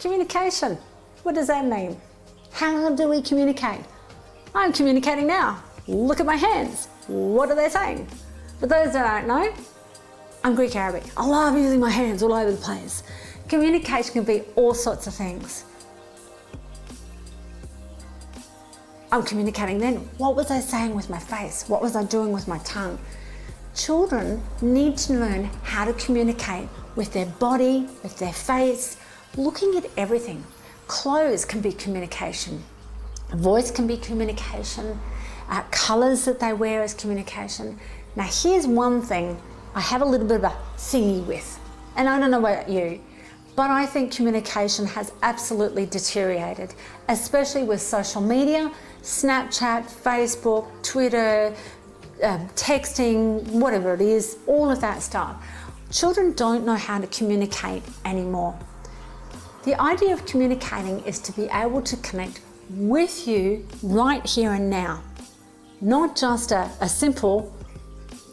Communication. What does that mean? How do we communicate? I'm communicating now. Look at my hands. What are they saying? For those that don't know, I'm Greek Arabic. I love using my hands all over the place. Communication can be all sorts of things. I'm communicating then. What was I saying with my face? What was I doing with my tongue? Children need to learn how to communicate with their body, with their face, looking at everything. Clothes can be communication. Voice can be communication. Colours that they wear is communication. Now here's one thing I have a little bit of a thingy with, and I don't know about you, but I think communication has absolutely deteriorated, especially with social media, Snapchat, Facebook, Twitter, texting, whatever it is, all of that stuff. Children don't know how to communicate anymore. The idea of communicating is to be able to connect with you right here and now, not just a simple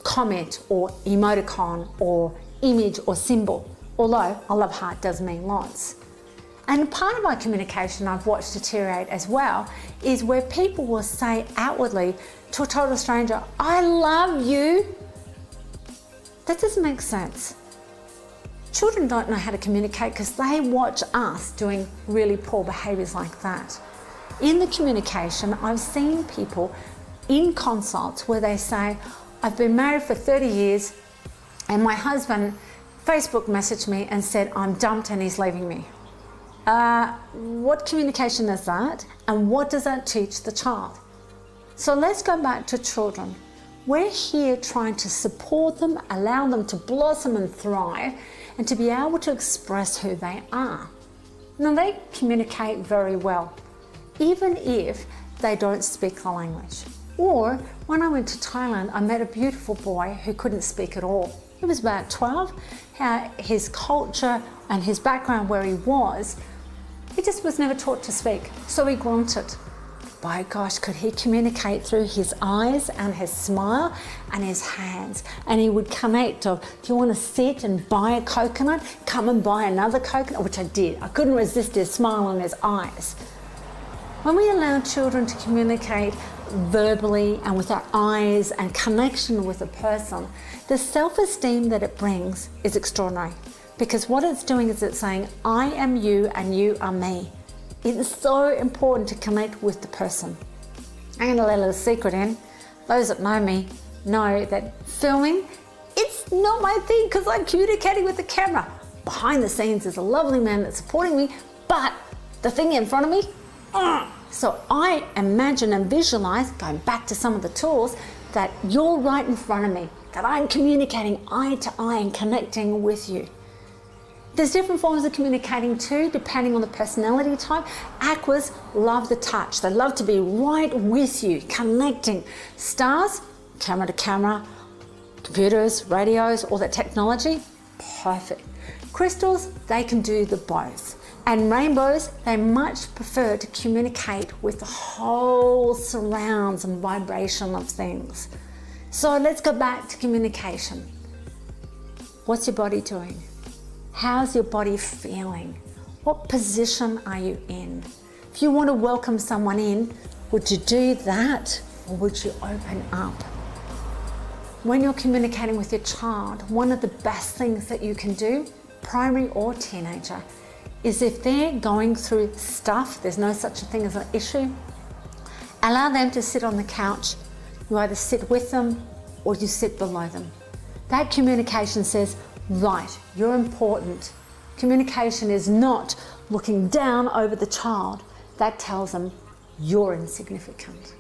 comment or emoticon or image or symbol, although I love heart does mean lots. And part of my communication I've watched deteriorate as well is where people will say outwardly to a total stranger, I love you. That doesn't make sense. Children don't know how to communicate because they watch us doing really poor behaviours like that. In the communication, I've seen people in consults where they say, I've been married for 30 years and my husband Facebook messaged me and said, I'm dumped and he's leaving me. What communication is that? And what does that teach the child? So let's go back to children. We're here trying to support them, allow them to blossom and thrive, and to be able to express who they are. Now they communicate very well, even if they don't speak the language. Or when I went to Thailand, I met a beautiful boy who couldn't speak at all. He was about 12. His culture and his background where he was, he just was never taught to speak, so he grunted. By gosh, could he communicate through his eyes and his smile and his hands? And he would connect of, do you want to sit and buy a coconut? Come and buy another coconut, which I did. I couldn't resist his smile and his eyes. When we allow children to communicate verbally and with our eyes and connection with a person, the self-esteem that it brings is extraordinary. Because what it's doing is it's saying, I am you and you are me. It is so important to connect with the person. I'm going to let a little secret in. Those that know me know that filming, it's not my thing because I'm communicating with the camera. Behind the scenes is a lovely man that's supporting me, but the thing in front of me, so I imagine and visualize, going back to some of the tools, that you're right in front of me, that I'm communicating eye to eye and connecting with you. There's different forms of communicating too, depending on the personality type. Aquas love the touch. They love to be right with you, connecting. Stars, camera to camera, computers, radios, all that technology, perfect. Crystals, they can do the both. And rainbows, they much prefer to communicate with the whole surrounds and vibration of things. So let's go back to communication. What's your body doing? How's your body feeling? What position are you in? If you want to welcome someone in, would you do that or would you open up? When you're communicating with your child, one of the best things that you can do, primary or teenager, is if they're going through stuff, there's no such a thing as an issue, allow them to sit on the couch. You either sit with them or you sit below them. That communication says, right, you're important. Communication is not looking down over the child. That tells them you're insignificant.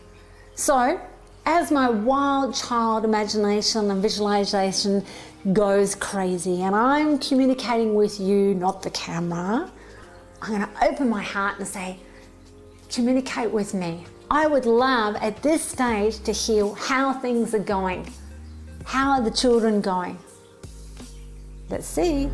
So, as my wild child imagination and visualization goes crazy and I'm communicating with you, not the camera, I'm going to open my heart and say, communicate with me. I would love at this stage to hear how things are going. How are the children going? Let's see.